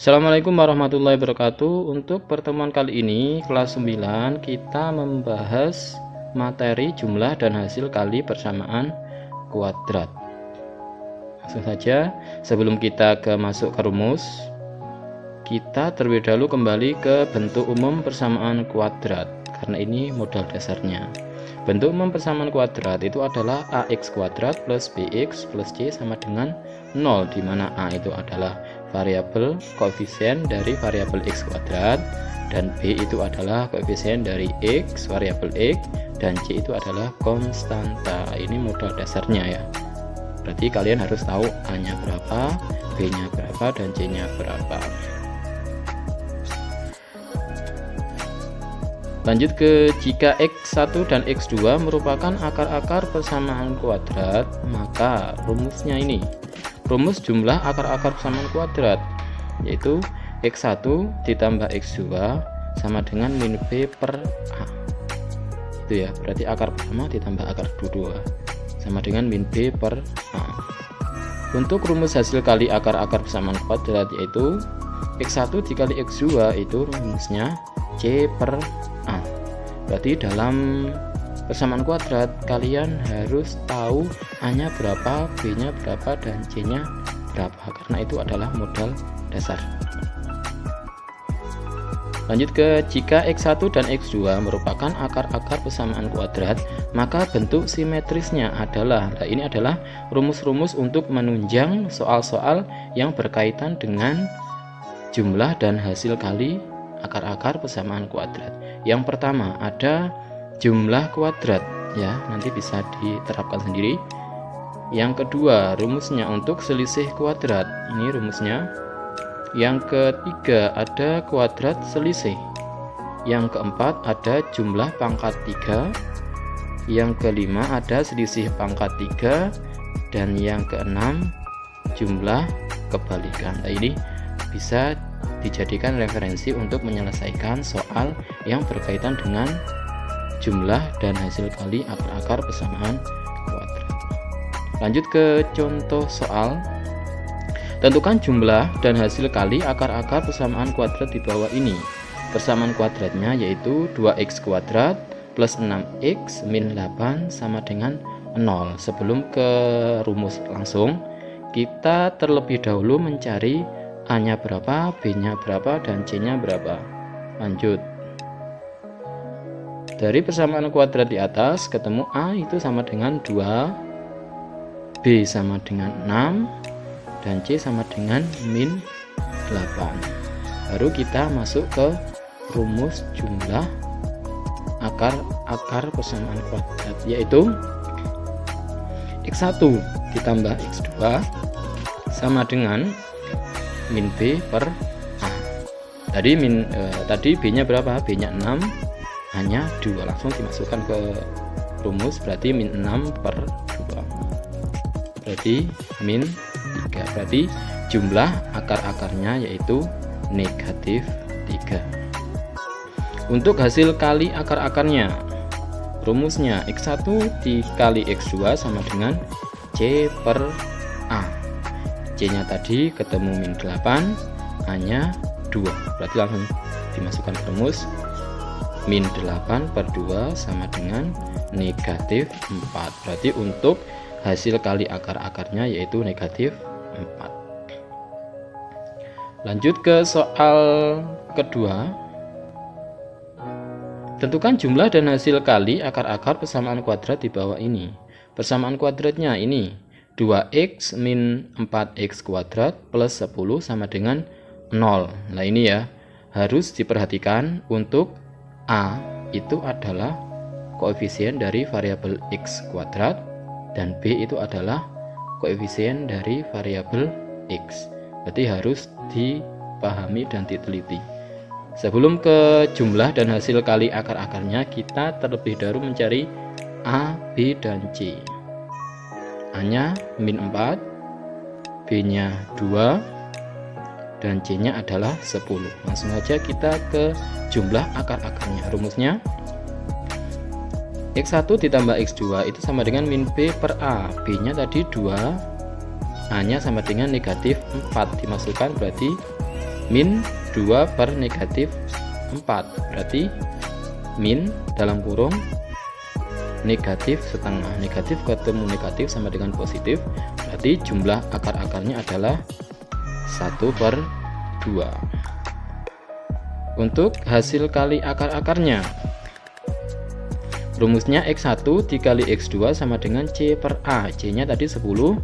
Assalamualaikum warahmatullahi wabarakatuh. Untuk pertemuan kali ini kelas 9 kita membahas materi jumlah dan hasil kali persamaan kuadrat. Langsung saja, sebelum kita masuk ke rumus, kita terlebih dahulu kembali ke bentuk umum persamaan kuadrat karena ini modal dasarnya. Bentuk umum persamaan kuadrat itu adalah ax kuadrat plus bx plus c sama dengan 0, di mana a itu adalah variabel koefisien dari variabel x kuadrat dan b itu adalah koefisien dari x variabel x dan c itu adalah konstanta. Ini modal dasarnya ya. Berarti kalian harus tahu a nya berapa, b nya berapa, dan c nya berapa. Lanjut ke jika x1 dan x2 merupakan akar-akar persamaan kuadrat, maka rumusnya ini rumus jumlah akar-akar persamaan kuadrat, yaitu x1 ditambah x2 sama dengan min b per a. Itu ya, berarti akar pertama ditambah akar kedua sama dengan min b per a. Untuk rumus hasil kali akar-akar persamaan kuadrat, yaitu x1 dikali x2 itu rumusnya c per a. Berarti dalam persamaan kuadrat kalian harus tahu a nya berapa, b nya berapa, dan c nya berapa, karena itu adalah modal dasar. Lanjut ke jika x1 dan x2 merupakan akar-akar persamaan kuadrat, maka bentuk simetrisnya adalah, nah ini adalah rumus-rumus untuk menunjang soal-soal yang berkaitan dengan jumlah dan hasil kali akar-akar persamaan kuadrat. Yang pertama ada jumlah kuadrat ya, nanti bisa diterapkan sendiri. Yang kedua rumusnya untuk selisih kuadrat, ini rumusnya. Yang ketiga ada kuadrat selisih. Yang keempat ada jumlah pangkat 3. Yang kelima ada selisih pangkat 3, dan yang keenam jumlah kebalikan. Nah, ini bisa dijadikan referensi untuk menyelesaikan soal yang berkaitan dengan jumlah dan hasil kali akar-akar persamaan kuadrat. Lanjut ke contoh soal. Tentukan jumlah dan hasil kali akar-akar persamaan kuadrat di bawah ini. Persamaan kuadratnya yaitu 2x kuadrat plus 6x min 8 sama dengan 0. Sebelum ke rumus langsung, kita terlebih dahulu mencari a nya berapa, b nya berapa, dan c nya berapa. Lanjut. Dari persamaan kuadrat di atas ketemu a itu sama dengan 2, b sama dengan 6, dan c sama dengan min 8. Baru kita masuk ke rumus jumlah akar-akar persamaan kuadrat, yaitu x1 ditambah x2 sama dengan min b per a. Tadi b nya berapa? B nya 6, hanya 2, langsung dimasukkan ke rumus, berarti min 6 per 2 berarti min 3. Berarti jumlah akar-akarnya yaitu negatif 3. Untuk hasil kali akar-akarnya, rumusnya x1 dikali x2 sama dengan c per a. C nya tadi ketemu min 8, hanya 2, berarti langsung dimasukkan ke rumus. Min 8 per 2 sama dengan negatif 4. Berarti untuk hasil kali akar-akarnya yaitu negatif 4. Lanjut ke soal kedua. Tentukan jumlah dan hasil kali akar-akar persamaan kuadrat di bawah ini. Persamaan kuadratnya ini 2x min 4x kuadrat plus 10 sama dengan 0. Nah ini ya, harus diperhatikan untuk a itu adalah koefisien dari variabel x kuadrat dan b itu adalah koefisien dari variabel x. Berarti harus dipahami dan diteliti. Sebelum ke jumlah dan hasil kali akar-akarnya, kita terlebih dahulu mencari a, b, dan c. A nya min 4, b nya 2, dan c nya adalah 10. Langsung saja kita ke jumlah akar-akarnya. Rumusnya x1 ditambah x2 itu sama dengan min b per a. B nya tadi 2, a nya sama dengan negatif 4, dimasukkan berarti min 2 per negatif 4, berarti min dalam kurung negatif setengah, negatif ketemu negatif sama dengan positif, berarti jumlah akar-akarnya adalah 1/2. Untuk hasil kali akar-akarnya, rumusnya X1 dikali X2 sama dengan C per A. C nya tadi 10,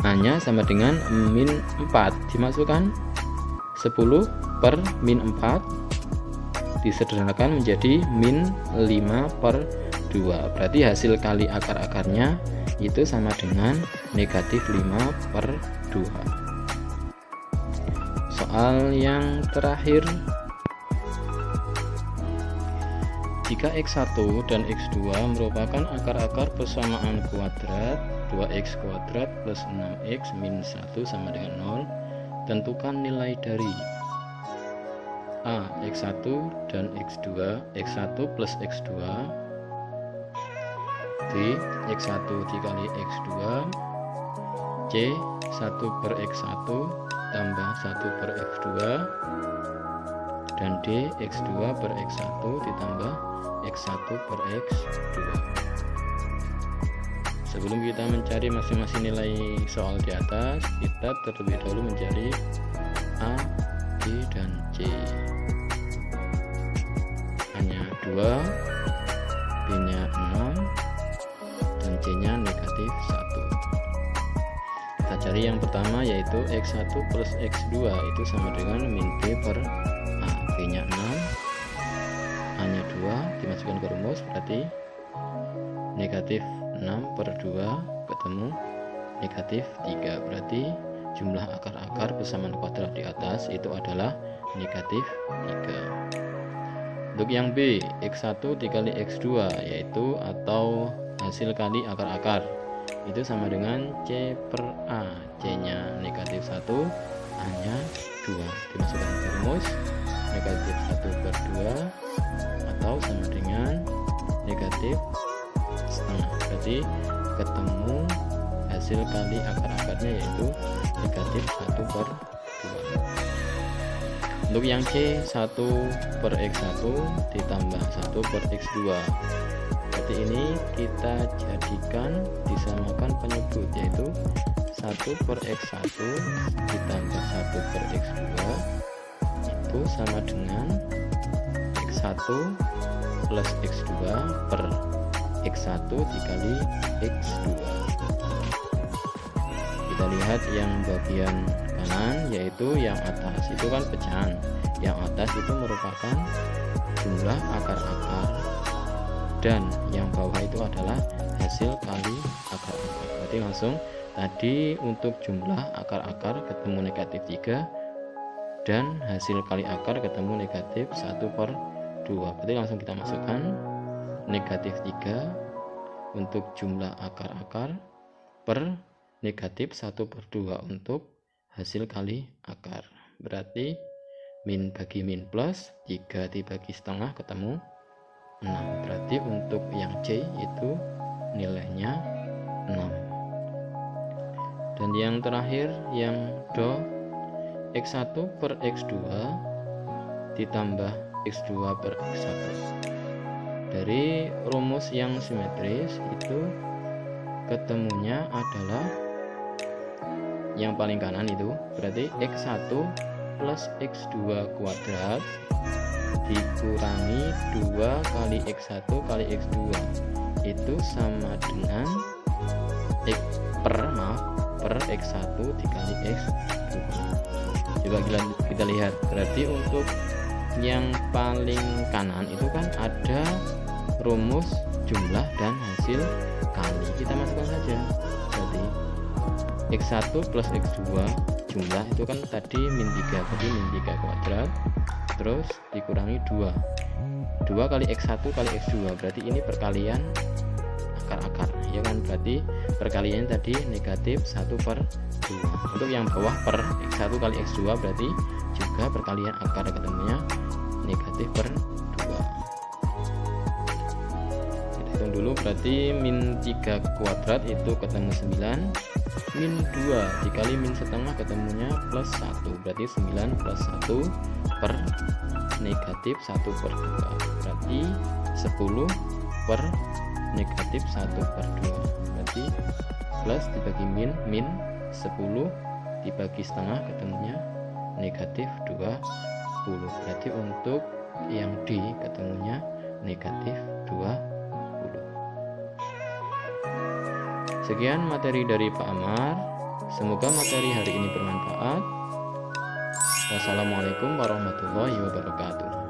A nya sama dengan min 4, dimasukkan 10 per min 4 disederhanakan menjadi min 5/2, berarti hasil kali akar-akarnya itu sama dengan negatif 5/2. Soal yang terakhir, jika X1 dan X2 merupakan akar-akar persamaan kuadrat 2x kuadrat plus 6x min 1 sama dengan 0, tentukan nilai dari A. X1 dan X2, X1 plus X2, B. X1 dikali X2, C. 1/X1 tambah 1/X2, dan D. X2/X1 ditambah X1/X2. Sebelum kita mencari masing-masing nilai soal di atas, kita terlebih dahulu mencari A, B, dan C. A-nya 2, B-nya 6, dan C-nya negatif 1. Kita cari yang pertama, yaitu X1 plus X2 itu sama dengan min B per A. B-nya 6, A-nya 2, dimasukkan ke rumus, berarti negatif 6/2 ketemu negatif 3, berarti jumlah akar-akar persamaan kuadrat di atas itu adalah negatif 3. Untuk yang B, X1 dikali X2 yaitu atau hasil kali akar-akar itu sama dengan C per A. C nya negatif 1, A nya 2, dimasukkan ke rumus, negatif 1/2 atau sama dengan negatif setengah, berarti ketemu hasil kali akar-akarnya yaitu negatif 1/2. Untuk yang C, 1/X1 ditambah 1/X2, berarti ini kita jadikan disamakan penyebut, yaitu 1/X1 ditambah 1/X2 itu sama dengan X1 plus X2 per X1 dikali X2. Kita lihat yang bagian kanan, yaitu yang atas itu kan pecahan, yang atas itu merupakan jumlah akar-akar, dan yang bawah itu adalah hasil kali akar-akar. Berarti langsung tadi untuk jumlah akar-akar ketemu negatif 3, dan hasil kali akar ketemu negatif 1/2, berarti langsung kita masukkan negatif 3 untuk jumlah akar-akar per negatif 1/2 untuk hasil kali akar, berarti min bagi min plus 3 dibagi setengah ketemu 6, berarti untuk yang C itu nilainya 6. Dan yang terakhir yang Do, X1 per X2 ditambah X2/X1. Dari rumus yang simetris itu ketemunya adalah yang paling kanan itu, berarti X1 plus X2 kuadrat dikurangi 2 kali X1 kali X2 itu sama dengan per X1 dikali X2. Coba kita lihat, berarti untuk yang paling kanan itu kan ada rumus jumlah dan hasil kali, kita masukkan saja. Berarti X1 plus X2 jumlah itu kan tadi min 3, berarti min 3 kuadrat terus dikurangi 2 kali X1 kali X2, berarti ini perkalian akar-akar ya kan, berarti perkalian tadi negatif 1/2. Untuk yang bawah per X1 kali X2 berarti juga perkalian akar, ketemunya negatif per 2. Kita hitung dulu, berarti min 3 kuadrat itu ketemu 9, min 2 dikali min setengah ketemunya plus 1, berarti 9 plus 1 per negatif 1 per 2, berarti 10 per negatif 1 per 2, berarti plus dibagi min, min 10 dibagi setengah ketemunya negatif 20, berarti untuk yang D ketemunya negatif 20. Sekian materi dari Pak Amar, semoga materi hari ini bermanfaat. Wassalamualaikum warahmatullahi wabarakatuh.